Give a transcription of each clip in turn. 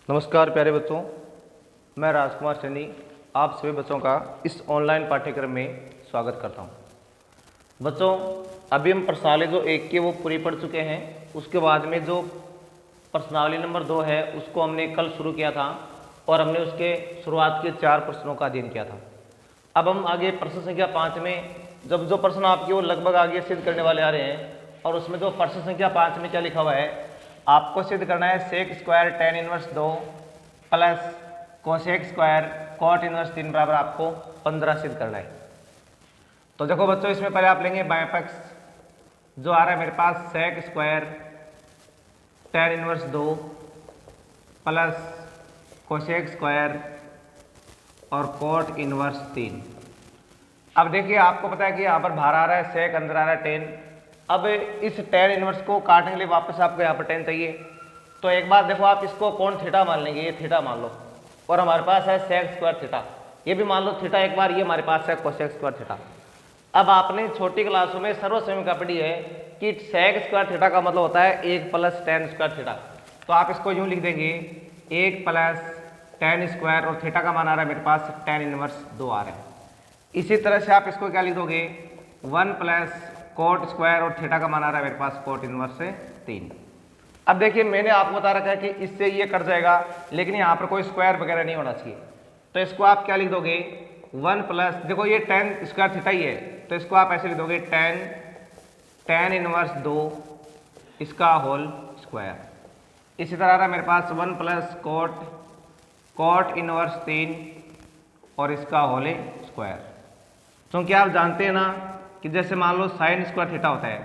नमस्कार प्यारे बच्चों, मैं राजकुमार सैनी आप सभी बच्चों का इस ऑनलाइन पाठ्यक्रम में स्वागत करता हूं। बच्चों, अभी हम प्रश्नावली जो 1 की वो पूरी पढ़ चुके हैं। उसके बाद में जो प्रश्नावली नंबर 2 है उसको हमने कल शुरू किया था और हमने उसके शुरुआत के 4 प्रश्नों का अध्ययन किया था। अब हम आगे प्रश्न संख्या 5 में जब जो प्रश्न आपके वो लगभग आगे सिद्ध करने वाले आ रहे हैं, और उसमें जो प्रश्न संख्या 5 में क्या लिखा हुआ है, आपको सिद्ध करना है sec square tan inverse 2 plus cosec square cot inverse 3 बराबर आपको 15 सिद्ध करना है। तो देखो बच्चों, इसमें पहले आप लेंगे बाएं पक्ष जो आ रहा है मेरे पास sec square tan inverse 2 plus cosec square और कॉट इनवर्स 3। अब देखिए, आपको पता है कि यहाँ पर बाहर आ रहा है सेक, अंदर आ रहा है टेन। अब इस टेन इनवर्स को काटने के लिए वापस आपको यहाँ पर टेन चाहिए। तो एक बात देखो, आप इसको कौन थीटा मान लेंगे, ये थीटा मान लो, और हमारे पास है सेक स्क्वायर थीटा, ये भी मान लो थीटा एक बार, ये हमारे पास है कोसेक स्क्वायर थीटा। अब आपने छोटी क्लासों में सर्वसमय पढ़ी है कि सेक स्क्वायर थीटा का मतलब होता है 1 प्लस टेन स्क्वायर थीटा। तो आप इसको यूँ लिख देंगे 1 प्लस टेन स्क्वायर, और थीटा का मान आ रहा है मेरे पास टेन इनवर्स 2 आ रहा है। इसी तरह से आप इसको क्या लिख दोगे 1 प्लस कोट स्क्वायर, और थीटा का मान आ रहा है मेरे पास कोट इनवर्स 3। अब देखिए, मैंने आपको बता रखा है कि इससे ये कट जाएगा, लेकिन यहाँ पर कोई स्क्वायर वगैरह नहीं होना चाहिए। तो इसको आप क्या लिख दोगे 1 प्लस, देखो ये टेन स्क्वायर थीटा ही है, तो इसको आप ऐसे लिख दोगे टेन इनवर्स 2 इसका होल स्क्वायर। इसी तरह आ रहा है मेरे पास 1 प्लस कोट इनवर्स 3 और इसका होल स्क्वायर। क्योंकि आप जानते हैं ना कि जैसे मान लो साइन स्क्वायर थीटा होता है,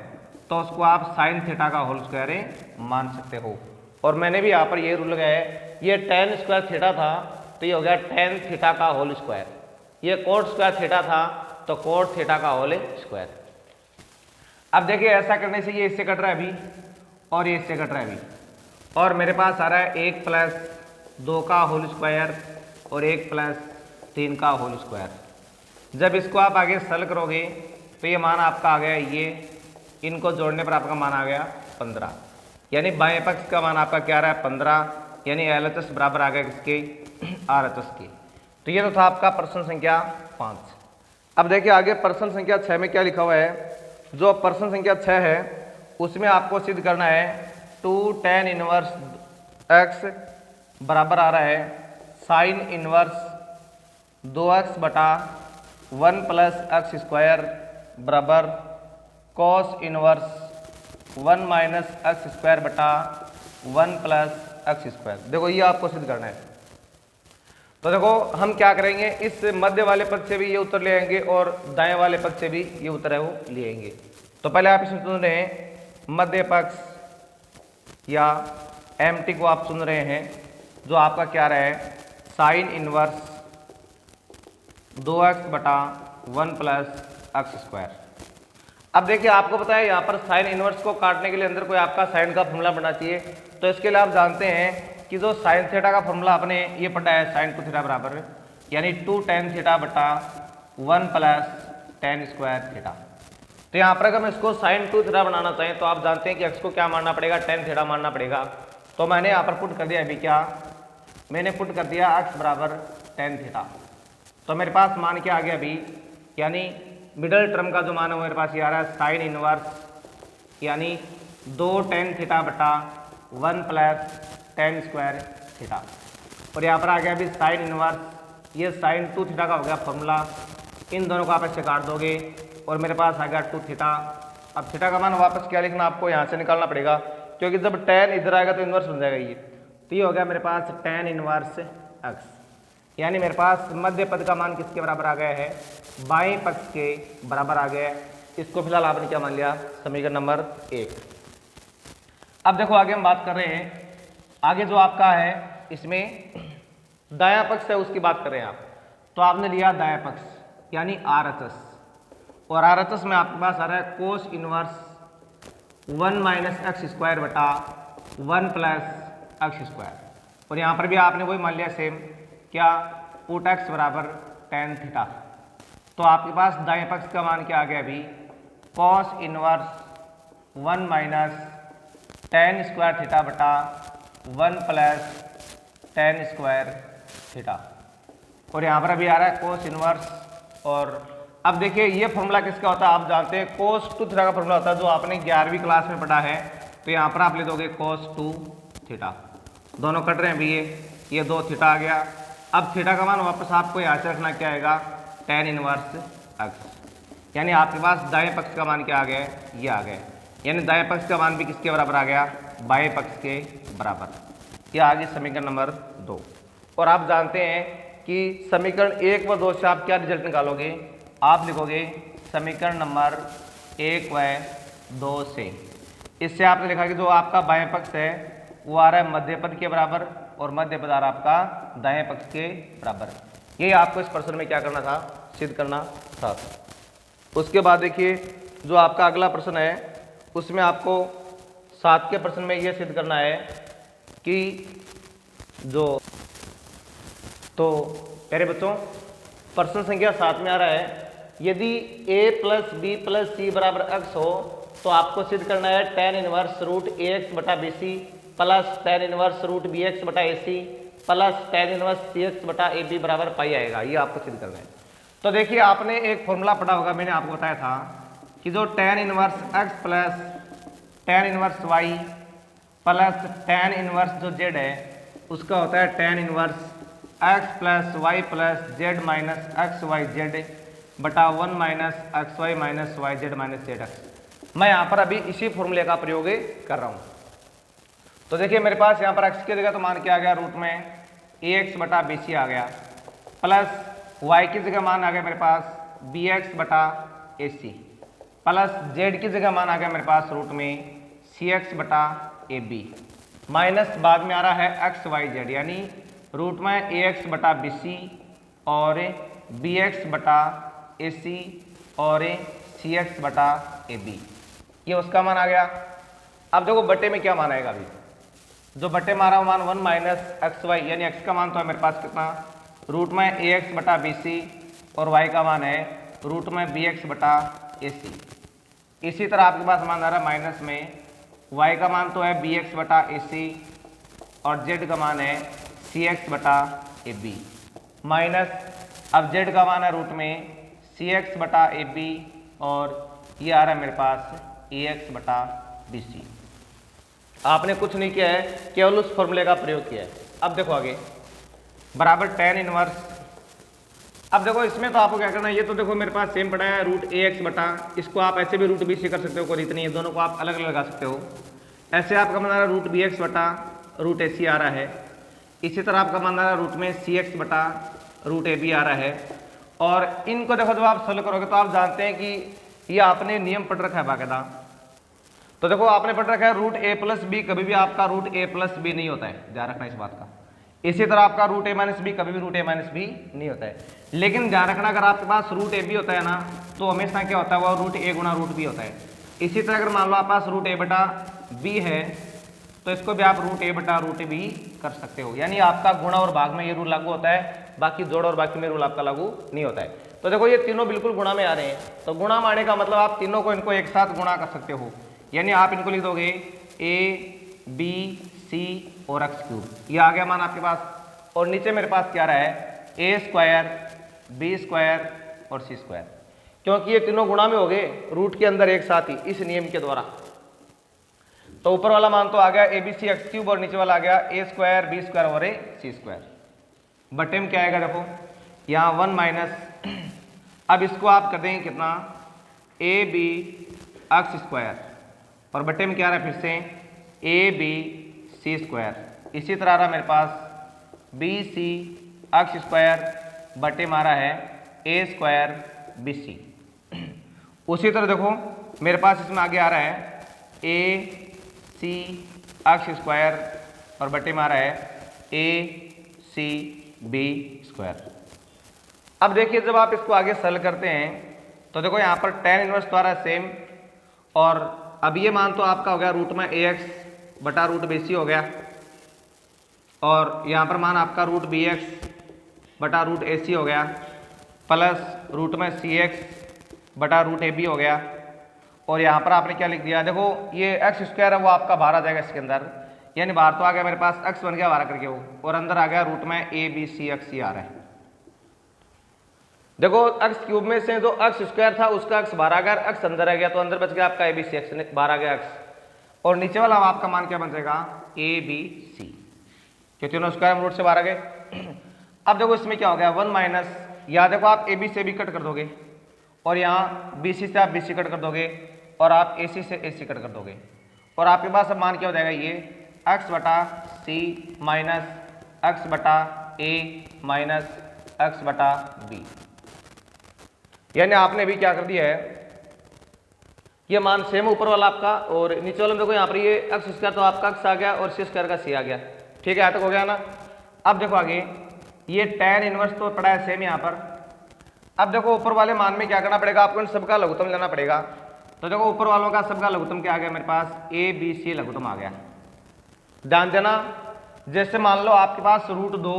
तो उसको आप साइन थीटा का होल स्क्वायर मान सकते हो। और मैंने भी यहाँ पर ये रूल लगाया है, ये टेन स्क्वायर थीटा था तो ये हो गया टेन थीटा का होल स्क्वायर, ये कोट स्क्वायर थीटा था तो कोट थीटा का होल स्क्वायर। अब देखिए, ऐसा करने से ये इससे कट रहा है अभी, और ये इससे कट रहा है अभी, और मेरे पास आ रहा है 1 प्लस 2 का होल स्क्वायर और 1 प्लस 3 का होल स्क्वायर। जब इसको आप आगे सरल करोगे तो ये मान आपका आ गया, ये इनको जोड़ने पर आपका मान आ गया 15, यानी बाएं पक्ष का मान आपका क्या आ रहा है 15, यानी LHS बराबर आ गया किसके RHS के। तो ये तो था आपका प्रश्न संख्या 5। अब देखिए आगे प्रश्न संख्या 6 में क्या लिखा हुआ है। जो प्रश्न संख्या 6 है उसमें आपको सिद्ध करना है 2 tan इनवर्स x बराबर आ रहा है साइन इनवर्स 2x बटा 1 प्लस एक्स स्क्वायर बराबर cos inverse 1 minus X square बटा 1 प्लस एक्स स्क्वायर। देखो ये आपको सिद्ध करना है। तो देखो हम क्या करेंगे, इस मध्य वाले पद से भी ये उत्तर ले आएंगे और दाएं वाले पद से भी ये उत्तर है वो ले आएंगे। तो पहले आप इसमें सुन रहे हैं मध्य पक्ष या MT को आप सुन रहे हैं, जो आपका क्या रहा है साइन इनवर्स 2x बटा 1 प्लस एक्स स्क्वायर। अब देखिए, आपको पता है यहाँ पर साइन इनवर्स को काटने के लिए अंदर कोई आपका साइन का फॉर्मूला बनना चाहिए। तो इसके लिए आप जानते हैं कि जो साइन थीटा का फॉर्मूला आपने ये पढ़ा है साइन 2 थीटा बराबर, यानी 2 tan थीटा बटा 1 प्लस tan स्क्वायर थीटा। तो यहाँ पर अगर हम इसको साइन 2 थीटा बनाना चाहें तो आप जानते हैं कि एक्स को क्या मानना पड़ेगा, tan थीटा मानना पड़ेगा। तो मैंने यहाँ पर पुट कर दिया, अभी क्या मैंने पुट कर दिया x बराबर tan थीटा। तो मेरे पास मान क्या आ गया अभी, यानी मिडल टर्म का जो मान है वो मेरे पास ये आ रहा है साइन इनवर्स, यानी 2 tan थीटा बटा 1 प्लस tan स्क्वायर थीटा। और यहाँ पर आ गया अभी साइन इनवर्स, ये साइन 2 थीटा का हो गया फॉर्मूला, इन दोनों को आप ऐसे काट दोगे और मेरे पास आ गया 2 थीटा। अब थीटा का मान वापस क्या लिखना, आपको यहाँ से निकालना पड़ेगा, क्योंकि जब tan इधर आएगा तो इन्वर्स बन जाएगा ये। तो ये हो गया मेरे पास tan इनवर्स x, यानी मेरे पास मध्य पद का मान किसके बराबर आ गया है, बाएं पक्ष के बराबर आ गया है। इसको फिलहाल आपने क्या मान लिया, समीकरण नंबर 1। अब देखो आगे हम बात कर रहे हैं, आगे जो आपका है इसमें दायां पक्ष है उसकी बात कर रहे हैं आप। तो आपने लिया दायां पक्ष यानी RHS, और RHS में आपके पास आ रहा है कोस इनवर्स 1 माइनस एक्स स्क्वायर बटा 1 प्लस एक्स स्क्वायर। और यहाँ पर भी आपने वही मान लिया सेम, क्या पुट x बराबर tan थीटा। तो आपके पास दाएं पक्ष का मान क्या आ गया अभी, cos inverse 1 minus tan square theta बटा 1 प्लस tan स्क्वायर थीटा, और यहाँ पर अभी आ रहा है कोस इनवर्स। और अब देखिए ये फॉर्मूला किसका होता है, आप जानते हैं कोस 2 थीटा का फॉर्मूला होता है जो आपने 11वीं क्लास में पढ़ा है। तो यहाँ पर आप ले दोगे कोस 2 थीटा, दोनों कट रहे हैं भी, ये 2 थीटा आ गया। अब थीटा का मान वापस आपको यहाँ से रखना, क्या आएगा, tan इनवर्स x, यानी आपके पास दाएं पक्ष का मान क्या आ गया, ये आ गया, यानी दाएं पक्ष का मान भी किसके बराबर आ गया, बाएं पक्ष के बराबर। ये आ गई समीकरण नंबर 2। और आप जानते हैं कि समीकरण 1 व 2 से आप क्या रिजल्ट निकालोगे, आप लिखोगे समीकरण नंबर 1 व 2 से। इससे आपने लिखा कि जो आपका बाएं पक्ष है वो आ रहा है मध्य पद के बराबर, और मध्य पद आ रहा है आपका दाएं पक्ष के बराबर। यही आपको इस प्रश्न में क्या करना था, सिद्ध करना था। उसके बाद देखिए जो आपका अगला प्रश्न है उसमें आपको 7 के प्रश्न में यह सिद्ध करना है कि जो, तो प्यारे बच्चों प्रश्न संख्या 7 में आ रहा है, यदि a plus B plus C बराबर x हो तो आपको सिद्ध करना है tan इनवर्स रूट ax बटा bc plus tan inverse root bx बटा ac plus tan inverse cx बटा ab बराबर पाई आएगा। ये आपको सिद्ध करना है। तो देखिए आपने एक फॉर्मूला पढ़ा होगा, मैंने आपको बताया था कि जो tan inverse x plus tan inverse y plus tan inverse जो z है उसका होता है tan inverse x plus Y plus Z minus X Y Z बटा 1 minus X Y minus Y Z minus Z X. मैं यहाँ पर अभी इसी फॉर्मूले का प्रयोग कर रहा हूँ। तो देखिए मेरे पास यहाँ पर x की जगह तो मान क्या आ गया, रूट में ax बटा bc आ गया, प्लस y की जगह मान आ गया मेरे पास bx बटा ac, प्लस z की जगह मान आ गया मेरे पास रूट में cx बटा ab, माइनस बाद में आ रहा है एक्स वाई जेड, यानी रूट में ax बटा bc और bx बटा ac और cx बटा ab, ये उसका मान आ गया। अब देखो बट्टे में क्या मान आएगा, अभी जो बट्टे मारा मान 1 माइनस एक्स वाई, यानी x का मान तो है मेरे पास कितना, रूट में ax बटा bc और y का मान है रूट में bx बटा ac। इसी तरह आपके पास मान आ रहा है माइनस में y का मान तो है bx बटा ac और z का मान है cx बटा ab, माइनस अब z का मान है रूट में cx बटा ab और ये आ रहा है मेरे पास ax बटा bc। आपने कुछ नहीं किया है, केवल उस फॉर्मूले का प्रयोग किया है। अब देखो आगे बराबर tan इनवर्स। अब देखो इसमें तो आपको क्या करना है, ये तो देखो मेरे पास सेम पड़ा है रूट ax बटा, इसको आप ऐसे भी रूट bc कर सकते हो, कोई इतनी है, दोनों को आप अलग अलग लगा सकते हो। ऐसे आपका मान आ रहा है रूट bx बटा रूट ac आ रहा है, इसी तरह आपका मान आ रहा है रूट में cx बटा रूट ab आ रहा है। और इनको देखो जब आप सोल्व करोगे तो आप जानते हैं कि ये आपने नियम पढ़ रखा है बाकायदा। तो देखो आपने पढ़ रखा है रूट a प्लस बी कभी भी आपका रूट a प्लस बी नहीं होता है, ध्यान रखना इस बात का। इसी तरह आपका रूट a माइनस बी कभी भी रूट a माइनस बी नहीं होता है। लेकिन ध्यान रखना अगर आपके पास रूट a बी होता है ना तो हमेशा क्या होता है, वो रूट a गुणा रूट बी होता है। इसी तरह अगर मान लो आपके पास रूट a बटा बी है तो इसको भी आप रूट a बटा रूट बी कर सकते हो, यानी आपका गुणा और भाग में ये रूल लागू होता है, बाकी जोड़ और बाकी में रूल आपका लागू नहीं होता है। तो देखो ये तीनों बिल्कुल गुणा में आ रहे हैं, तो गुणा में आने का मतलब आप तीनों को इनको एक साथ गुणा कर सकते हो, यानी आप इनको लिख दोगे a b c और एक्स क्यूब, ये आ गया मान आपके पास। और नीचे मेरे पास क्या रहा है a स्क्वायर b स्क्वायर और c स्क्वायर, क्योंकि ये तीनों गुणा में हो गए रूट के अंदर एक साथ ही इस नियम के द्वारा। तो ऊपर वाला मान तो आ गया A B C X cube और नीचे वाला आ गया ए स्क्वायर बी स्क्वायर और ए सी स्क्वायर। बटे में क्या आएगा देखो यहाँ 1 माइनस, अब इसको आप कर देंगे कितना ए बी एक्स स्क्वायर और बटे में क्या आ रहा है फिर से ए बी सी स्क्वायर। इसी तरह आ रहा मेरे पास बी सी एक्स स्क्वायर बटे मारा है ए स्क्वायर बी सी। उसी तरह देखो मेरे पास इसमें आगे आ रहा है ए सी एक्स स्क्वायर और बटे मारा है ए सी बी स्क्वायर। अब देखिए जब आप इसको आगे सरल करते हैं तो देखो यहाँ पर tan इनवर्स तो आ रहा है सेम, और अब ये मान तो आपका हो गया रूट में ए एक्स बटा रूट बी सी हो गया, और यहाँ पर मान आपका रूट बी एक्स बटा रूट ए सी हो गया, प्लस रूट में सी एक्स बटा रूट ए बी हो गया। और यहाँ पर आपने क्या लिख दिया देखो ये एक्स स्क्वायर है वो आपका बाहर आ जाएगा इसके अंदर, यानी बाहर तो आ गया मेरे पास x बन गया 12 करके वो, और अंदर आ गया रूट में ए बी सी एक्स ये आ रहा है। देखो x क्यूब में से जो x स्क्वायर था उसका x 12 अगर x अंदर आ गया तो अंदर बच गया आपका ए बी सी एक्स 12 गया x, और नीचे वाला आपका मान क्या बन जाएगा ए बी सी, क्योंकि तीनों स्क्वायर हम रूट से 12 गए। अब देखो इसमें क्या हो गया 1 माइनस, यहाँ देखो आप ए बी से भी कट कर दोगे, और यहाँ बी सी से आप बी सी कट कर दोगे, और आप ए सी से ए सी कट कर दोगे, और आपके पास अब मान क्या हो जाएगा ये x बटा सी माइनस एक्स बटा ए माइनस एक्स बटा बी। यानी आपने भी क्या कर दिया है, ये मान सेम ऊपर वाला आपका, और नीचे वाला में देखो यहाँ पर ये एक्स स्क्वायर तो आपका एक्स आ गया और सी स्क्वायर का सी आ गया। ठीक है, यहाँ तक हो गया ना। अब देखो आगे ये tan इनवर्स तो पड़ा है सेम यहाँ पर। अब देखो ऊपर वाले मान में क्या करना पड़ेगा आपको, इन सबका लघुत्तम लेना पड़ेगा। तो देखो ऊपर वालों का सबका लघुत्तम क्या आ गया मेरे पास ए बी सी लघुत्तम आ गया। ध्यान देना, जैसे मान लो आपके पास रूट 2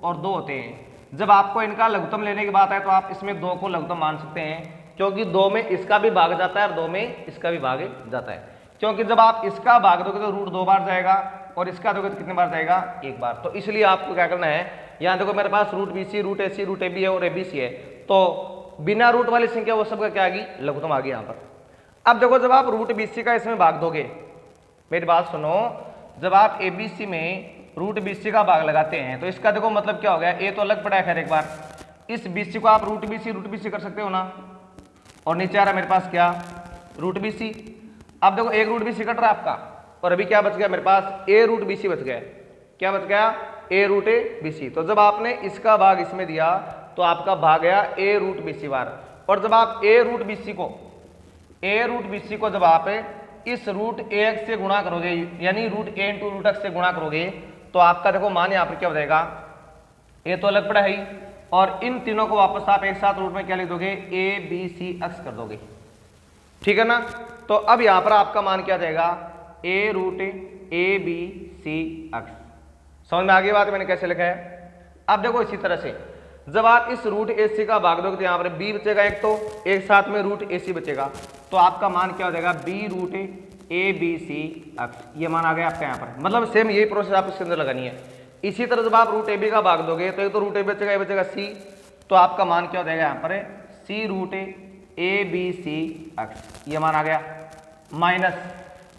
और 2 होते हैं, जब आपको इनका लघुत्तम लेने की बात है तो आप इसमें 2 को लघुत्तम मान सकते हैं, क्योंकि 2 में इसका भी भाग जाता है और 2 में इसका भी भाग जाता है। क्योंकि जब आप इसका भाग दोगे तो रूट 2 बार जाएगा और इसका दोगे तो कितने बार जाएगा 1 बार। तो इसलिए आपको क्या करना है, यहाँ देखो मेरे पास root B C root A C root A B है और ए बी सी है, तो बिना रूट वाली संख्या वो सबका क्या आ गई लघुत्तम आ गई यहाँ पर। अब देखो जब आप रूट बी सी का इसमें भाग दोगे, मेरी बात सुनो, जब आप ए बी सी में रूट बी सी का भाग लगाते हैं तो इसका देखो मतलब क्या हो गया, ए तो अलग पड़ा है खैर एक बार, इस बी सी को आप रूट बी सी कर सकते हो ना, और नीचे आ रहा है मेरे पास क्या रूट बी सी। अब देखो एक रूट बी सी कट रहा है आपका, और अभी क्या बच गया मेरे पास ए रूट बी सी बच गया। क्या बच गया ए रूट ए बी सी। तो जब आपने इसका भाग इसमें दिया तो आपका भाग गया ए रूट बी सी बार, और जब आप ए रूट बी सी को जब आप इस रूट ए एक्स से गुणा करोगे, यानी रूट ए इंटू रूट एक्स से गुणा करोगे, तो आपका देखो मान यहाँ पर क्या हो जाएगा, ए तो अलग पड़ा है ही, और इन तीनों को वापस आप एक साथ रूट में क्या लिख दोगे ए बी सी एक्स कर दोगे। ठीक है ना। तो अब यहां पर आपका मान क्या जाएगा A root A B C X. समझ में आ गई बात मैंने कैसे लिखा है। अब देखो इसी तरह से जब आप इस रूट ए सी का भाग दोगे तो यहां पर बी बचेगा एक, तो एक साथ में रूट ए सी बचेगा, तो आपका मान क्या हो जाएगा B root A B C X. ये मान आ गया आपका यहाँ पर, मतलब सेम यही प्रोसेस आप इसके अंदर लगानी है। इसी तरह जब आप रूट ए बी का भाग दोगे तो एक तो रूट ए बचेगा, ये बचेगा सी, तो आपका मान क्या हो जाएगा यहाँ पर C root A B C X. ये मान आ गया माइनस,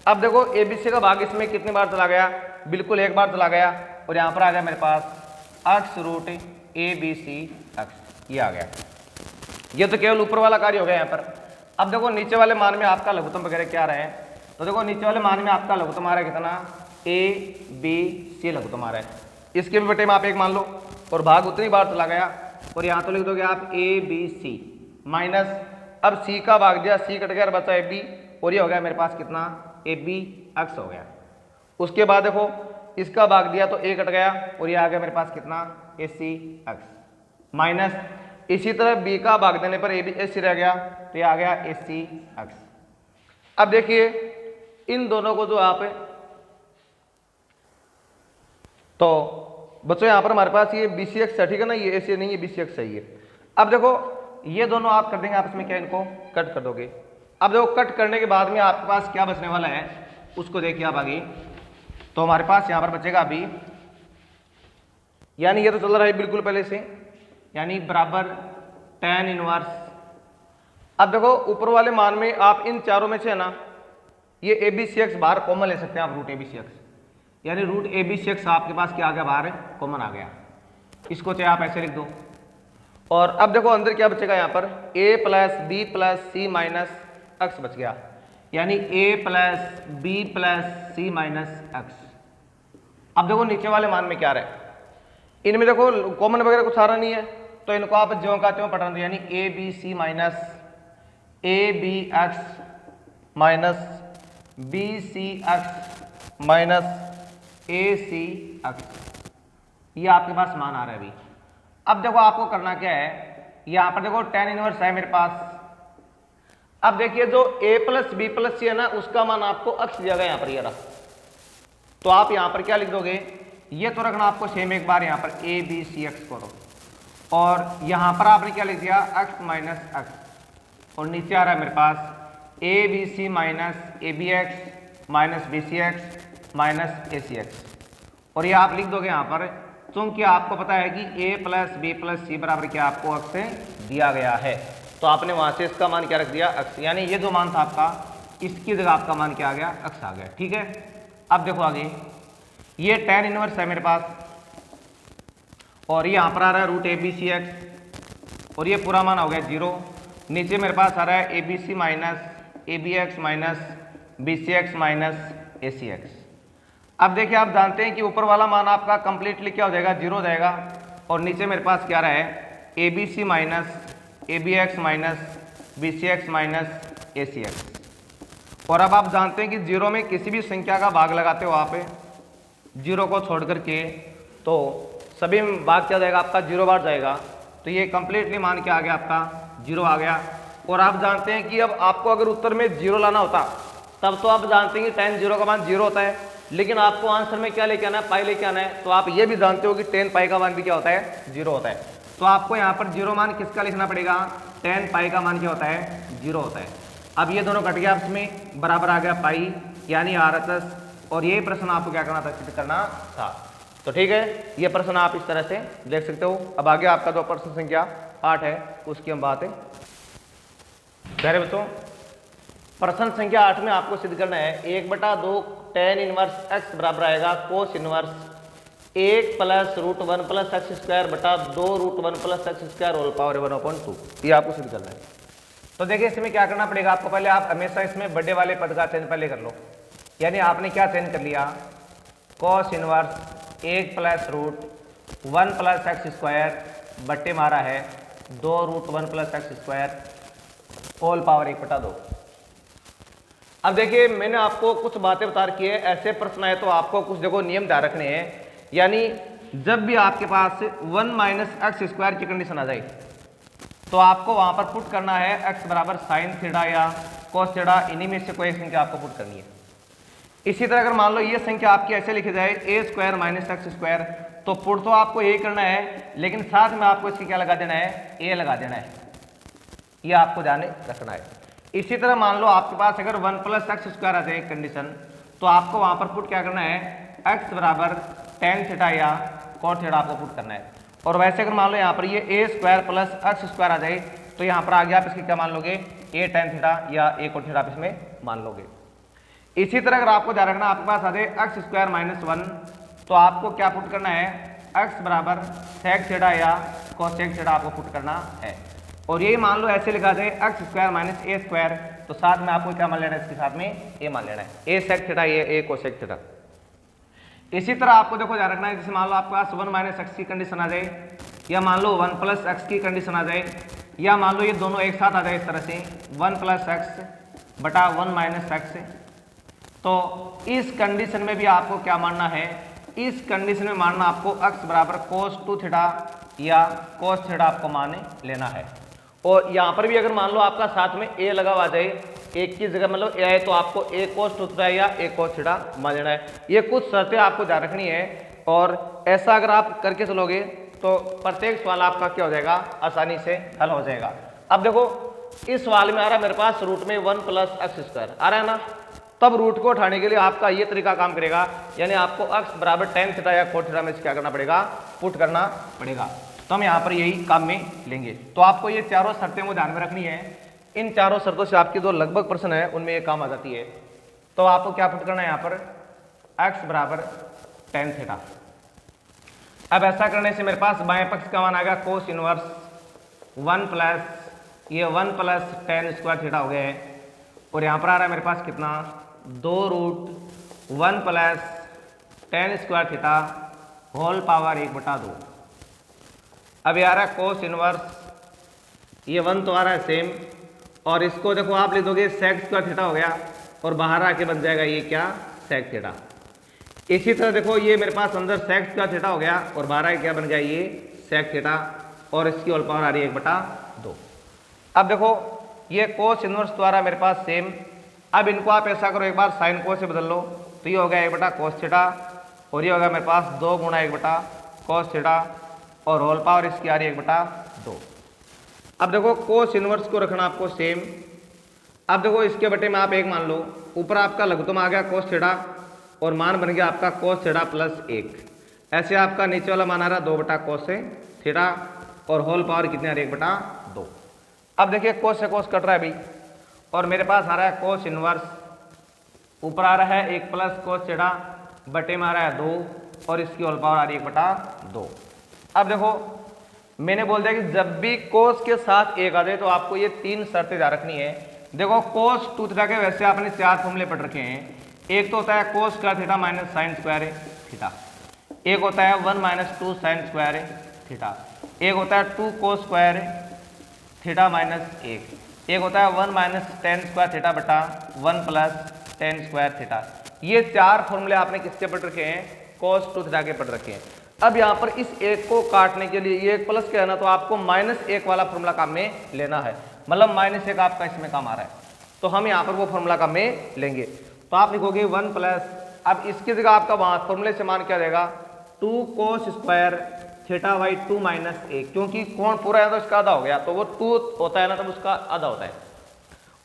अब देखो ए बी सी का भाग इसमें कितनी बार चला गया, बिल्कुल एक बार चला गया, और यहाँ पर आ गया मेरे पास X root A B C X. ये आ गया, ये तो केवल ऊपर वाला कार्य हो गया यहाँ पर। अब देखो नीचे वाले मान में आपका लघुत्तम वगैरह क्या रहे हैं, तो देखो नीचे वाले मान में आपका लघुत्तम आ रहा है कितना ए बी सी लघुत्तम आ रहा है। इसके भी बटे में आप एक मान लो, और भाग उतनी बार चला गया, और यहाँ तो लिख दोगे आप ए बी सी माइनस, अब सी का भाग दिया, सी कट गया और बचा ए बी, और ये हो गया मेरे पास कितना ए बी एक्स हो गया। उसके बाद देखो इसका भाग दिया तो ए कट गया, और ये आ गया मेरे पास कितना ए सी एक्स माइनस, इसी तरह बी का भाग देने पर ए बी ए सी रह गया, तो ये आ गया ए सी एक्स। अब देखिए इन दोनों को जो आप, तो बच्चों यहाँ पर हमारे पास ये बी सी एक्स है, ठीक है ना, ये ए सी नहीं, ये बी सी एक्स है ये। अब देखो ये दोनों आप कर देंगे आपस में क्या, इनको कट कर दोगे। अब देखो कट करने के बाद में आपके पास क्या बचने वाला है उसको देखिए आप आगे, तो हमारे पास यहाँ पर बचेगा अभी, यानी ये तो चल रहा है बिल्कुल पहले से, यानी बराबर tan इनवर्स। अब देखो ऊपर वाले मान में आप इन चारों में से है ना, ये ए बी सी एक्स बाहर कॉमन ले सकते हैं आप, root A B C X, यानी root A B C X आपके पास क्या आ गया बाहर कॉमन आ गया, इसको चाहे आप ऐसे लिख दो। और अब देखो अंदर क्या बचेगा यहाँ पर a plus B plus C minus X बच गया, यानी a plus B plus C minus X. अब देखो नीचे वाले मान में क्या रहे, इनमें देखो कॉमन वगैरह कुछ सारा नहीं है, तो इनको आप ज्यों का त्यों पढ़ा दो, यानी A B C minus A B X minus B C X minus A C X. ये आपके पास मान आ रहा है अभी। अब देखो आपको करना क्या है, यहां पर देखो tan इनवर्स है मेरे पास। अब देखिए जो a प्लस बी प्लस सी है ना, उसका मान आपको अक्ष दिया गया यहाँ पर, ये रहा, तो आप यहां पर क्या लिख दोगे, ये तो रखना आपको सेम एक बार यहाँ पर ए बी सी एक्स करो, और यहां पर आपने क्या लिख दिया एक्स माइनस एक्स, और नीचे आ रहा है मेरे पास A B C minus A B X minus B C X minus A C X. और ये आप लिख दोगे यहाँ पर, क्योंकि आपको पता है कि ए प्लस बी प्लस सी बराबर क्या आपको अक्स दिया गया है, तो आपने वहाँ से इसका मान क्या रख दिया, अक्स। यानी ये जो मान था आपका, इसकी जगह आपका मान क्या आ गया, अक्स आ गया। ठीक है, अब देखो आगे, ये tan इनवर्स है मेरे पास, और ये यहाँ पर आ रहा है root A B C X, और ये पूरा मान हो गया 0। नीचे मेरे पास आ रहा है A B C minus A B X minus B C X minus A C X. अब देखिए, आप जानते हैं कि ऊपर वाला मान आपका कंप्लीटली क्या हो जाएगा, 0 हो जाएगा, और नीचे मेरे पास क्या रहा है, A B C minus A B X minus B C X minus A C X. और अब आप जानते हैं कि 0 में किसी भी संख्या का भाग लगाते हो आप 0 को छोड़ करके, तो सभी में भाग क्या जाएगा आपका, 0 बार जाएगा। तो ये कंप्लीटली मान क्या आ गया आपका, 0 आ गया। और आप जानते हैं कि अब आपको अगर उत्तर में 0 लाना होता, तब तो आप जानते हैं कि tan 0 का मान 0 होता है, लेकिन आपको आंसर में क्या लेके आना है, पाई लेके आना है। तो आप ये भी जानते हो कि tan पाई का मान भी क्या होता है, 0 होता है। तो आपको यहाँ पर 0 मान किसका लिखना पड़ेगा, tan पाई का मान क्या होता है, 0 होता है। अब ये दोनों कट गया, आपस में बराबर आ गया पाई, यानी RHS। और ये प्रश्न आपको क्या करना था, सिद्ध करना था। तो ठीक है, ये प्रश्न आप इस तरह से देख सकते हो। अब आगे आपका जो प्रश्न संख्या 8 है, उसकी हम बात है। प्यारे बच्चों, प्रश्न संख्या 8 में आपको सिद्ध करना है 1/2 tan इनवर्स x बराबर आएगा cos inverse 1 plus root 1 plus X square बटा 2 root 1 plus X square whole power 1/2। ये आपको सिद्ध करना है। तो देखिए, इसमें क्या करना पड़ेगा आपको, पहले आप हमेशा इसमें बड़े वाले पद का चयन पहले कर लो। यानी आपने क्या चयन कर लिया, cos inverse 1 plus root 1 plus X square बट्टे मारा है 2 root 1 plus X square whole power 1/2। अब देखिए, मैंने आपको कुछ बातें बता रखी है। ऐसे प्रश्न आए तो आपको कुछ जगह नियम ध्यान रखने हैं। यानी जब भी आपके पास 1 माइनस एक्स स्क्वायर की कंडीशन आ जाए, तो आपको वहां पर पुट करना है x बराबर साइन थीटा या कोस थीटा, इन्हीं में से कोई संख्या आपको पुट करनी है। इसी तरह अगर मान लो ये संख्या आपकी ऐसे लिखी जाए ए स्क्वायर माइनस एक्स स्क्वायर, तो पुट तो आपको यही करना है, लेकिन साथ में आपको इसकी क्या लगा देना है, ए लगा देना है। ये आपको ध्यान रखना है। इसी तरह मान लो आपके पास अगर 1 प्लस एक्स स्क्वायर आ जाए कंडीशन, तो आपको वहां पर पुट क्या करना है, x बराबर tan थीटा या cot थीटा आपको पुट करना है। और वैसे अगर मान लो यहाँ पर ये ए स्क्वायर प्लस एक्स स्क्वायर आ जाए, तो यहाँ पर आगे आप इसकी क्या मान लोगे, ए tan थीटा या ए cot थीटा आप इसमें मान लोगे। इसी तरह अगर आपको ध्यान रखना आपके पास आ जाए एक्स स्क्वायर माइनस 1, तो आपको क्या पुट करना है, x बराबर sec थीटा या cosec थीटा आपको पुट करना है। और यही मान लो ऐसे लिखा जाए एक्स स्क्वायर माइनस ए स्क्वायर, तो साथ में आपको क्या मान लेना है, इसके साथ में ए मान लेना है, ए sec थीटा ए cosec थीटा। इसी तरह आपको देखो ध्यान रखना है, जैसे मान लो आपके पास 1 माइनस एक्स की कंडीशन आ जाए, या मान लो 1 प्लस एक्स की कंडीशन आ जाए, या मान लो ये दोनों एक साथ आ जाए इस तरह से 1 प्लस एक्स बटा 1 माइनस एक्स, तो इस कंडीशन में भी आपको क्या मानना है, इस कंडीशन में मानना आपको x बराबर cos 2 थीटा या cos थीटा आपको मान लेना है। और यहाँ पर भी अगर मान लो आपका साथ में a लगा हुआ जाए, एक की जगह मतलब a है, तो आपको a cos 2 थीटा या a cos थीटा मान लेना है। ये कुछ शर्तें आपको ध्यान रखनी है, और ऐसा अगर आप करके चलोगे तो प्रत्येक सवाल आपका क्या हो जाएगा, आसानी से हल हो जाएगा। अब देखो, इस सवाल में आ रहा है मेरे पास रूट में 1 प्लस एक्स स्क्वायर आ रहा है ना, तब रूट को उठाने के लिए आपका ये तरीका काम करेगा। यानी आपको x बराबर tan थीटा या cot थीटा में से क्या करना पड़ेगा, पुट करना पड़ेगा। तो हम यहाँ पर यही काम में लेंगे। तो आपको ये चारों शर्तें वो ध्यान में रखनी है। इन चारों शर्तों से आपकी जो लगभग प्रश्न है उनमें ये काम आ जाती है। तो आपको क्या पुट करना है यहाँ पर, x बराबर tan थीटा। अब ऐसा करने से मेरे पास बाएं पक्ष का मान आ गया कोस इनवर्स 1 प्लस ये 1 प्लस tan स्क्वायर थीटा हो गया है, और यहाँ पर आ रहा है मेरे पास कितना, 2 root 1 plus tan square theta whole power 1/2। अब ये आ रहा है कोस इनवर्स, ये 1 तो आ रहा है सेम, और इसको देखो आप लिख दोगे sec स्क्वायर थीटा हो गया, और बाहर आके बन जाएगा ये क्या, sec थीटा। इसी तरह देखो ये मेरे पास अंदर sec स्क्वायर थीटा हो गया, और बाहर आके क्या बन गया, ये sec थीटा, और इसकी होल पावर आ रही है 1/2। अब देखो ये कोस इनवर्स द्वारा मेरे पास सेम। अब इनको आप ऐसा करो, एक बार साइन कोस से बदल लो, तो ये हो गया 1/cos थीटा, और ये हो गया मेरे पास 2 गुणा 1/cos थीटा, और होल पावर इसकी आ रही है 1/2। अब देखो कोस इनवर्स को रखना आपको सेम। अब देखो इसके बटे में आप 1 मान लो, ऊपर आपका लघुत्तम आ गया cos थीटा, और मान बन गया आपका कोस थीटा प्लस 1। ऐसे आपका नीचे वाला मान आ रहा 2 बटा कोस थीटा और होल पावर कितने आ रही है 1/2। अब देखिए कोस से कोस कट रहा है अभी और मेरे पास आ रहा है कोस इनवर्स, ऊपर आ रहा है 1 प्लस कोस थीटा, बटे में आ रहा है 2 और इसकी होल पावर आ रही है 1/2। अब देखो मैंने बोल दिया कि जब भी कोस के साथ 1 आ जाए तो आपको ये 3 शर्तें याद रखनी है। देखो कोस 2 थीटा के वैसे आपने 4 फॉर्मूले पढ़ रखे हैं। एक तो होता है cos square theta minus sine square theta, एक होता है 1 माइनस 2 साइन स्क्वायर थीटा, एक होता है 2 कोस स्क्वायर थीटा माइनस 1, एक होता है 1 माइनस टेन स्क्वायर थीटा बटा 1 प्लस टेन स्क्वायर थीटा। ये 4 फॉर्मूले आपने किसके पढ़ रखे हैं, कोस 2 थीटा के पढ़ रखे हैं। अब यहाँ पर इस एक को काटने के लिए ये एक प्लस क्या है ना, तो आपको -1 वाला फॉर्मूला काम में लेना है, मतलब -1 आपका इसमें काम आ रहा है, तो हम यहाँ पर वो फॉर्मूला काम में लेंगे। तो आप लिखोगे 1 प्लस, अब इसकी जगह आपका वहाँ फॉर्मूले से मान क्या देगा 2 cos square theta by 2 minus 1, क्योंकि कोण पूरा है तो इसका आधा हो गया, तो वो 2 होता है ना तब उसका आधा होता है,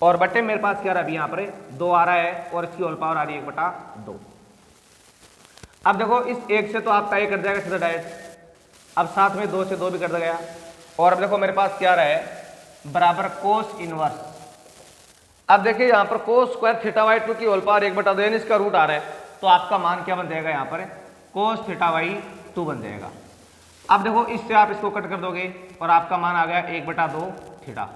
और बटे मेरे पास क्या रहा अभी यहाँ पर 2 आ रहा है और इसकी होल पावर आ रही है 1/2। अब देखो इस 1 से तो आपका ये कट जाएगा सीधा डायरेक्ट, अब साथ में 2 से 2 भी कट गया, और अब देखो मेरे पास क्या रहा है बराबर कोस इनवर्स। अब देखिए यहाँ पर कोस स्क्वायर थीटा बाई 2 की होल पावर 1/2 यानी इसका रूट आ रहा है, तो आपका मान क्या बन जाएगा यहाँ पर कोस थीटा बाई 2 बन जाएगा। अब देखो इससे आप इसको कट कर दोगे और आपका मान आ गया 1/2 थीटा।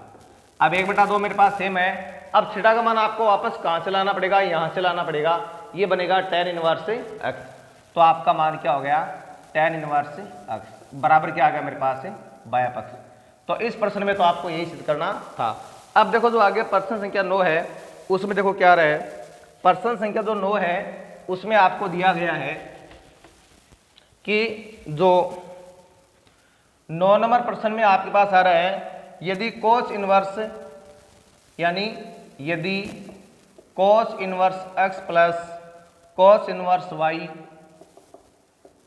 अब 1/2 मेरे पास सेम है। अब थीटा का मान आपको वापस कहाँ से लाना पड़ेगा, यहाँ से लाना पड़ेगा, ये बनेगा tan इनवर्स x, तो आपका मान क्या हो गया tan इनवर्स x बराबर क्या आ गया मेरे पास बाया पक्ष। तो इस प्रश्न में तो आपको यही सिद्ध करना था। अब देखो जो आगे प्रश्न संख्या 9 है उसमें देखो क्या रहा है, प्रश्न संख्या जो 9 है उसमें आपको दिया गया है कि जो 9 नंबर प्रश्न में आपके पास आ रहा है यदि कोस इनवर्स यानी यदि कोस inverse x plus cos inverse y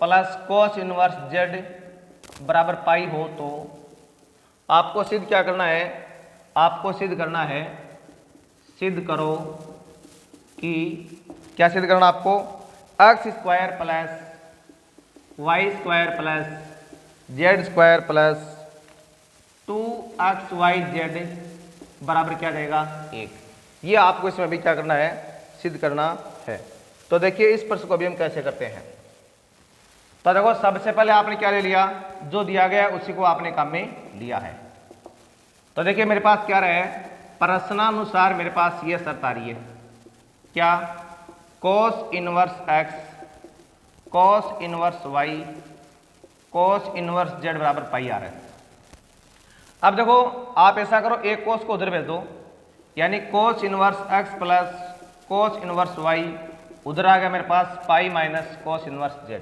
plus cos inverse z बराबर पाई हो, तो आपको सिद्ध क्या करना है, आपको सिद्ध करना है, सिद्ध करो कि क्या सिद्ध करना आपको x square plus y square plus z square plus 2xyz बराबर क्या देगा 1। ये आपको इसमें भी क्या करना है, सिद्ध करना है। तो देखिए इस प्रश्न को भी हम कैसे करते हैं। तो देखो सबसे पहले आपने क्या ले लिया, जो दिया गया है उसी को आपने काम में लिया है। तो देखिए मेरे पास क्या रहा है, प्रश्नानुसार मेरे पास ये शर्त आ रही है क्या, कोस इनवर्स x कोस इनवर्स y कोस इनवर्स z बराबर पाई आ रहा है। अब देखो आप ऐसा करो, एक कोस को उधर भेज दो, यानी cos inverse x plus cos inverse y, उधर आ गया मेरे पास pi minus cos inverse z।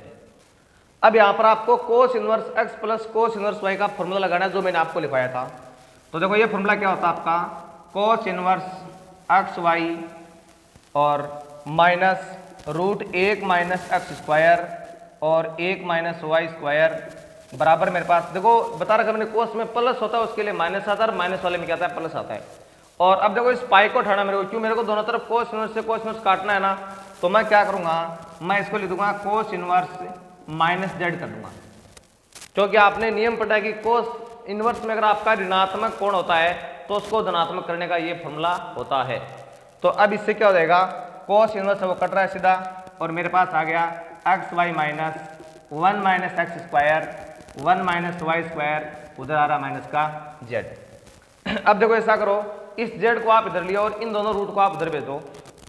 अब यहाँ पर आपको cos inverse x plus cos inverse y का फॉर्मूला लगाना है जो मैंने आपको लिखवाया था। तो देखो ये फॉर्मूला क्या होता है आपका, कोस इनवर्स x y और minus root 1 minus X square और 1 माइनस वाई स्क्वायर बराबर मेरे पास, देखो बता रखा मैंने कोस में प्लस होता है उसके लिए माइनस आता है और माइनस वाले में क्या आता है प्लस आता है। और अब देखो इस पाई को उठाना मेरे को, क्यों मेरे को दोनों तरफ कोस इनवर्स से कोस इनवर्स काटना है ना, तो मैं क्या करूंगा, मैं इसको लिख दूंगा कोस इनवर्स माइनस जेड कर दूंगा, क्योंकि आपने नियम पढ़ा है कि कोस इनवर्स में अगर आपका ऋणात्मक कोण होता है तो उसको धनात्मक करने का ये फॉर्मूला होता है। तो अब इससे क्या हो जाएगा, कोस इनवर्स वो कट रहा है सीधा और मेरे पास आ गया X Y minus 1 minus X square 1 minus Y square, उधर आ रहा माइनस का जेड। अब देखो ऐसा करो, इस जेड को आप इधर लियो और इन दोनों रूट को आप उधर भेज दो,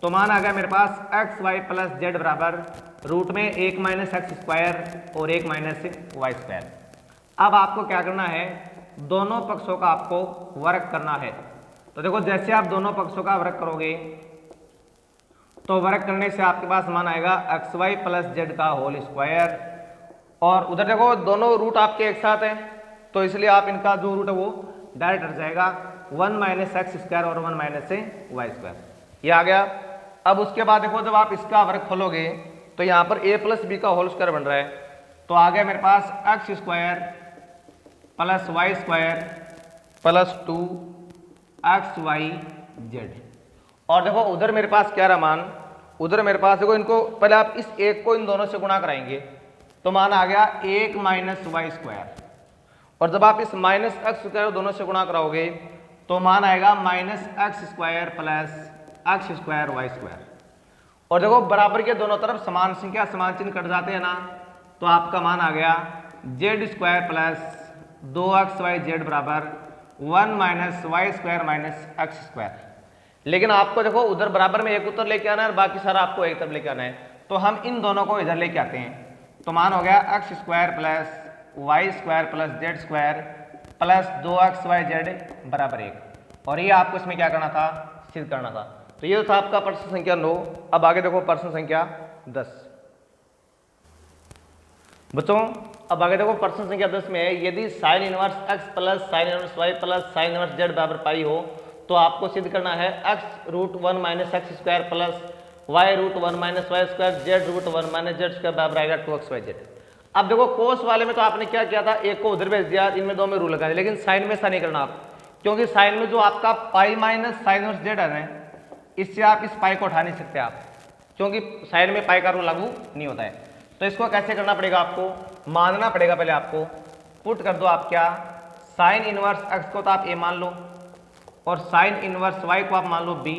तो मान आ गया मेरे पास एक्स वाई प्लस जेड बराबर रूट में 1 माइनस एक्स स्क्वायर और 1 माइनस वाई स्क्वायर। अब आपको क्या करना है, दोनों पक्षों का आपको वर्ग करना है। तो देखो जैसे आप दोनों पक्षों का वर्ग करोगे तो वर्ग करने से आपके पास मान आएगा एक्स वाई प्लस जेड का होल स्क्वायर, और उधर देखो दोनों रूट आपके एक साथ हैं तो इसलिए आप इनका जो रूट है वो डायरेक्ट हट जाएगा, 1 माइनस एक्स स्क्वायर और 1 माइनस वाई स्क्वायर, ये आ गया। अब उसके बाद देखो जब आप इसका वर्ग खोलोगे तो यहाँ पर a प्लस बी का होल स्क्वायर बन रहा है, तो आ गया मेरे पास X square plus Y square plus 2 X Y Z. और देखो उधर मेरे पास क्या रहा मान उधर मेरे पास देखो, इनको पहले आप इस एक को इन दोनों से गुणा कराएंगे तो मान आ गया 1 माइनस वाई स्क्वायर, और जब आप इस माइनस एक्स स्क्वायर दोनों से गुणा कराओगे तो मान आएगा minus X square plus X square Y square. और देखो बराबर के दोनों तरफ समान संख्या समान चिन्ह कट जाते हैं ना, तो आपका मान आ गया जेड स्क्वायर प्लस 2xyz बराबर 1 minus Y square minus X square. लेकिन आपको देखो उधर बराबर में एक उत्तर लेके आना है और बाकी सारा आपको एक तरफ लेके आना है, तो हम इन दोनों को इधर लेके आते हैं। तो मान हो गया X square plus Y square plus Z square plus 2xyz बराबर 1, और ये आपको इसमें क्या करना था, सिद्ध करना था। तो ये था आपका प्रश्न संख्या 9। अब आगे देखो प्रश्न संख्या 10। बच्चों अब आगे देखो प्रश्न संख्या 10 में है, यदि sine inverse X plus sine inverse Y plus sine inverse Z बराबर पाई हो तो आपको सिद्ध करना है X root 1 minus X square plus Y root 1 minus Y square Z root 1 minus Z square बराबर आएगा 2xyz। अब देखो कोस वाले में तो आपने क्या किया था, एक को उधर भेज दिया, इनमें दो में रूल लगा दिया, लेकिन साइन में ऐसा नहीं करना आप, क्योंकि साइन में जो आपका pi minus sign inverse Z है ना, इससे आप इस पाई को उठा नहीं सकते आप, क्योंकि साइन में पाई का रूल लागू नहीं होता है। तो इसको कैसे करना पड़ेगा, आपको मानना पड़ेगा, पहले आपको पुट कर दो आप क्या, साइन इनवर्स एक्स को तो आप ए मान लो, और साइन इनवर्स वाई को आप मान लो बी,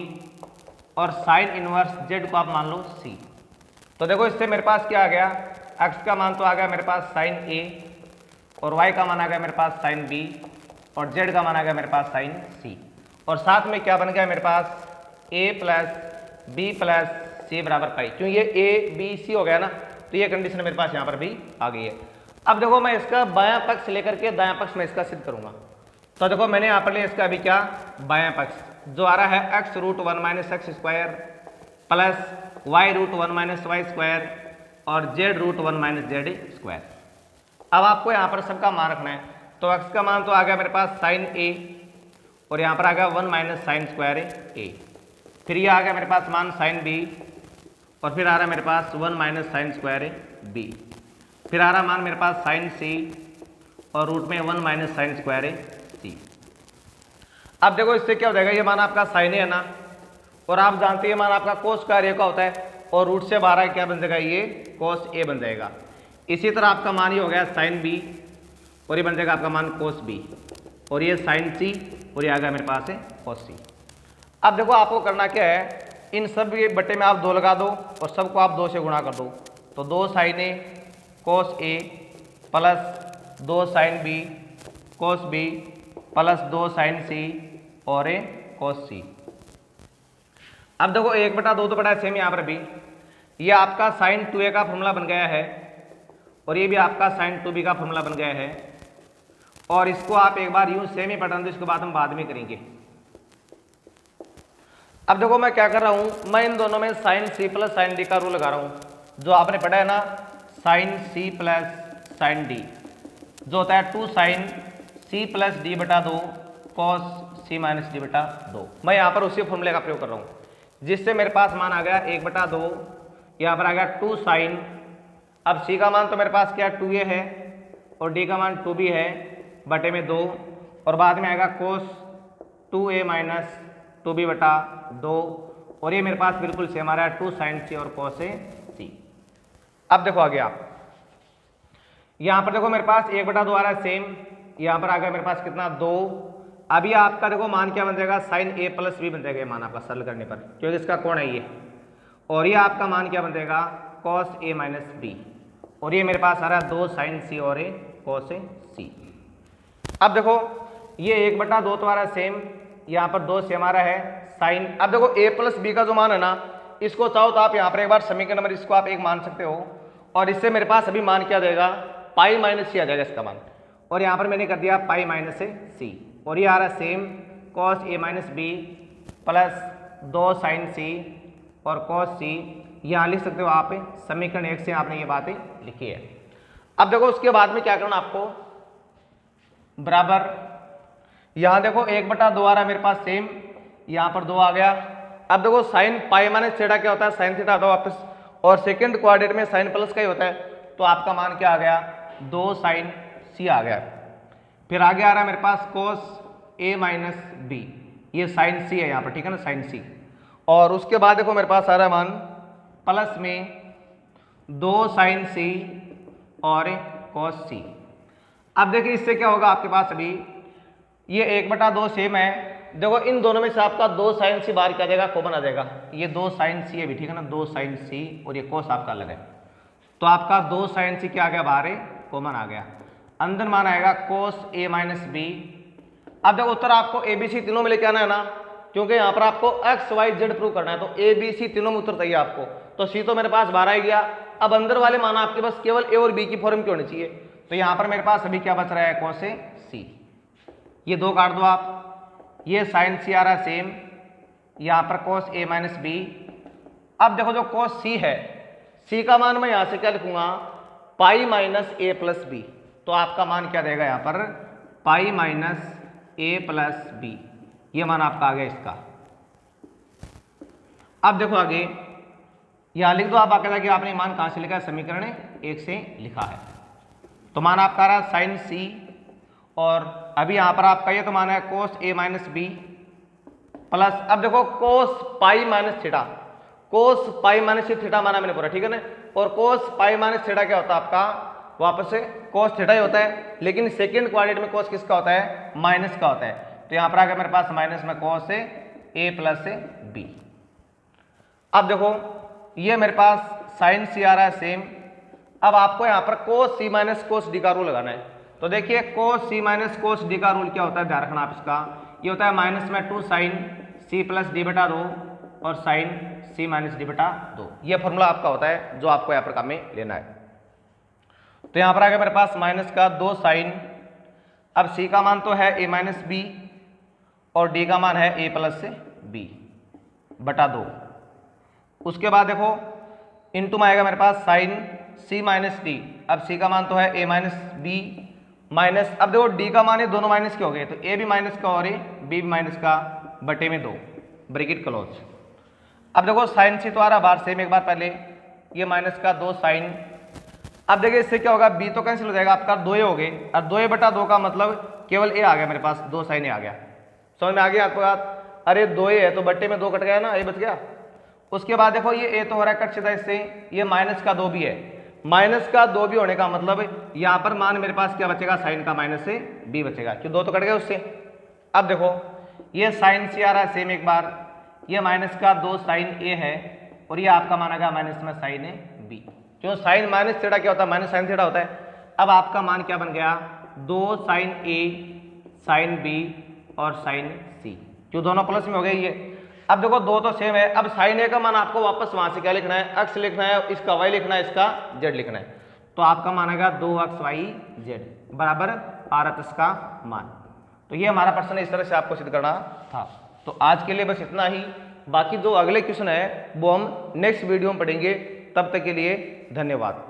और साइन इनवर्स जेड को आप मान लो सी। तो देखो इससे मेरे पास क्या आ गया, एक्स का मान तो आ गया मेरे पास साइन ए, और वाई का मान आ गया मेरे पास साइन बी, और जेड का मान आ गया मेरे पास साइन सी, और साथ में क्या बन गया मेरे पास ए प्लस बी प्लस सी बराबर पाई, क्यों ये ए बी सी हो गया ना, तो ये कंडीशन मेरे पास यहाँ पर भी आ गई है। अब देखो मैं इसका बायां पक्ष लेकर के दायां पक्ष में इसका सिद्ध करूंगा। तो देखो मैंने यहाँ पर लिया इसका अभी क्या, बायां पक्ष जो आ रहा है X root 1 minus X square plus Y root 1 minus Y square और Z root 1 minus Z square. अब आपको यहाँ पर सबका मान रखना है, तो एक्स का मान तो आ गया मेरे पास साइन ए, और यहाँ पर आ गया 1 माइनस साइन स्क्वायर ए, फिर ये आ गया मेरे पास मान साइन बी, और फिर आ रहा है मेरे पास 1 माइनस साइन स्क्वायर बी, फिर आ रहा मान मेरे पास साइन सी, और रूट में 1 माइनस साइन स्क्वायर सी। अब देखो इससे क्या हो जाएगा, ये मान आपका साइन है ना, और आप जानते हैं मान आपका कोस स्क्वायर ए का होता है, और रूट से बाहर क्या बन जाएगा, ये कोस ए बन जाएगा। इसी तरह आपका मान ये हो गया साइन बी, और ये बन जाएगा आपका मान कोस बी, और ये साइन सी, और ये आ गया मेरे पास है कोस सी। अब देखो आपको करना क्या है, इन सब के बट्टे में आप 2 लगा दो, और सबको आप 2 से गुणा कर दो, तो 2 sine A cos A plus 2 sine B cos B plus 2 sine C और ए कोस सी। अब देखो 1/2 तो बड़ा सेम यहाँ पर भी, ये आपका साइन 2a का फॉर्मूला बन गया है, और ये भी आपका साइन 2b का फॉर्मूला बन गया है, और इसको आप एक बार यूं सेम ही पढ़ा दो, इसके बाद हम बाद में करेंगे। अब देखो मैं क्या कर रहा हूं, मैं इन दोनों में sine C plus sine D का रूल लगा रहा हूं, जो आपने पढ़ा है ना, sine C plus sine D जो होता है 2 साइन सी प्लस डी बटा 2 कॉस सी माइनस डी बटा 2। मैं यहाँ पर उसी फॉर्मूले का प्रयोग कर रहा हूँ, जिससे मेरे पास मान आ गया 1/2, यहाँ पर आ गया 2 साइन, अब सी का मान तो मेरे पास क्या 2a है, और डी का मान 2b है, बटे में 2, और बाद में आएगा कोस 2a माइनस 2b बटा 2, और ये मेरे पास बिल्कुल सेम आ रहा है 2 साइन सी और कोस सी। अब देखो आगे आप यहाँ पर देखो मेरे पास 1/2 आ रहा है सेम, यहाँ पर आ गया मेरे पास कितना 2। अभी आपका देखो मान क्या बन जाएगा, साइन a प्लस बी बन जाएगा, ये मान आपका सरल करने पर, क्योंकि इसका कोण है ये, और ये आपका मान क्या बन जाएगा कॉस a माइनस बी, और ये मेरे पास आ रहा है 2 साइन सी और ए कोस सी। अब देखो ये 1/2 तो आ रहा है सेम, यहाँ पर 2 सेम आ रहा है साइन। अब देखो a प्लस बी का जो मान है ना, इसको चाहो तो आप यहाँ पर एक बार समीकरण नंबर इसको आप एक मान सकते हो, और इससे मेरे पास अभी मान क्या देगा, पाई माइनस सी आ जाएगा इसका मान, और यहाँ पर मैंने कर दिया पाई माइनस सी, और ये आ रहा है same cos A minus B plus 2 sine C और कॉस सी। यहाँ लिख सकते हो आप समीकरण 1 से आपने ये बातें लिखी है। अब देखो उसके बाद में क्या करना आपको, बराबर यहाँ देखो 1/2 आ रहा है मेरे पास सेम, यहाँ पर 2 आ गया। अब देखो साइन पाई माइनस थीटा क्या होता है, साइन थीटा होता है वापस, और सेकंड क्वाड्रेंट में साइन प्लस का ही होता है, तो आपका मान क्या आ गया 2 साइन सी आ गया। फिर आगे आ रहा है मेरे पास कोस ए माइनस बी, ये साइन सी है यहाँ पर, ठीक है ना, साइन सी। और उसके बाद देखो मेरे पास आ रहा है मान प्लस में 2 साइन सी और कॉस सी। अब देखिए इससे क्या होगा आपके पास, अभी ये 1/2 सेम है। देखो इन दोनों में से आपका 2 साइन सी बाहर क्या आ जाएगा, कॉमन आ जाएगा। ये 2 साइन सी है भी, ठीक है ना, 2 साइन सी और ये कॉस आपका अलग है, तो आपका 2 साइन सी क्या आ गया बाहर, कॉमन आ गया। अंदर मान आएगा कोस ए माइनस बी। अब देखो उत्तर आपको ए बी सी तीनों में लेके आना है ना, क्योंकि यहाँ पर आपको एक्स वाई जेड प्रूव करना है, तो ए बी सी तीनों में उत्तर चाहिए आपको। तो सी तो मेरे पास बाहर आ गया। अब अंदर वाले मान आपके पास केवल ए और बी की फॉर्म की होनी चाहिए, तो यहाँ पर मेरे पास अभी क्या बच रहा है, कोस ए सी। ये 2 काट दो आप, ये साइन सी आ रहा है सेम, यहाँ पर कोस ए माइनस बी। अब देखो जो कोस सी है, सी का मान मैं यहाँ से क्या लिखूंगा, पाई माइनस ए प्लस बी। तो आपका मान क्या देगा यहाँ पर, पाई माइनस ए प्लस बी, ये मान आपका आ गया इसका। अब देखो आगे यहां लिख दो आप बाकायदा कि आपने मान कहां से लिखा है, समीकरण 1 से लिखा है। तो मान आपका रहा साइन सी, और अभी यहां पर आपका ये तो मान है कोस ए माइनस बी प्लस, अब देखो कोस पाई माइनस थीटा, कोस पाई माइनस थीटा माना मैंने पूरा, ठीक है ना। और कोस पाई माइनस थीटा क्या होता है आपका, वापस से कोस थीटा ही होता है, लेकिन सेकंड क्वाड्रेंट में कोस किसका होता है, माइनस का होता है। तो यहां पर आ गया मेरे पास माइनस में कोस ए प्लस बी। अब देखो ये मेरे पास साइन सी आ रहा है सेम। अब आपको यहां पर कोस सी माइनस कोस डी का रूल लगाना है। तो देखिए कोस सी माइनस कोस डी का रूल क्या होता है, ध्यान रखना आप इसका। ये होता है माइनस में 2 साइन सी प्लस डी बटा 2 और साइन सी माइनस डी बटा 2। ये फॉर्मूला आपका होता है जो आपको यहाँ पर काम में लेना है। तो यहाँ पर आ गया मेरे पास माइनस का 2 साइन, अब सी का मान तो है ए माइनस बी और डी का मान है ए प्लस बी बटा 2। उसके बाद देखो इनटू में आएगा मेरे पास साइन सी माइनस डी। अब सी का मान तो है ए माइनस बी माइनस, अब देखो डी का मान है, दोनों माइनस के हो गए, तो ए भी माइनस का और बी भी माइनस का, बटे में 2 ब्रैकेट क्लोज। अब देखो साइन सी तो आ रहा बाहर सेम, एक बार पहले ये माइनस का 2 साइन। अब देखिए इससे क्या होगा, बी तो कैंसिल हो जाएगा आपका, 2 हो गए, और 2 बटा 2 का मतलब केवल ए आ गया मेरे पास, 2 साइन ए आ गया। समझ में आ गया आपको बात, अरे 2 है तो बट्टे में 2 कट गया ना, ए बच गया। उसके बाद देखो ये ए तो हो रहा है कट सीधा इससे, ये माइनस का 2 भी है, माइनस का 2 भी होने का मतलब यहाँ पर मान मेरे पास क्या बचेगा, साइन का माइनस से बी बचेगा, क्यों 2 तो कट गए उससे। अब देखो ये साइन सी आ रहा है सेम, एक बार ये माइनस का 2 साइन ए है और ये आपका माना गया माइनस में साइन ए बी, क्यों साइन माइनस थीटा क्या होता है, माइनस साइन थीटा होता है। अब आपका मान क्या बन गया, 2 साइन ए साइन बी और साइन सी, क्यों दोनों प्लस में हो गए ये। अब देखो 2 तो सेम है, अब साइन ए का मान आपको वापस वहां से क्या लिखना है, एक्स लिखना है, इसका वाई लिखना है, इसका जेड लिखना है। तो आपका मान आएगा 2x y z बराबर आरत इसका मान। तो ये हमारा प्रश्न इस तरह से आपको सिद्ध करना था। तो आज के लिए बस इतना ही, बाकी जो अगले क्वेश्चन है वो हम नेक्स्ट वीडियो में पढ़ेंगे। तब तक के लिए धन्यवाद।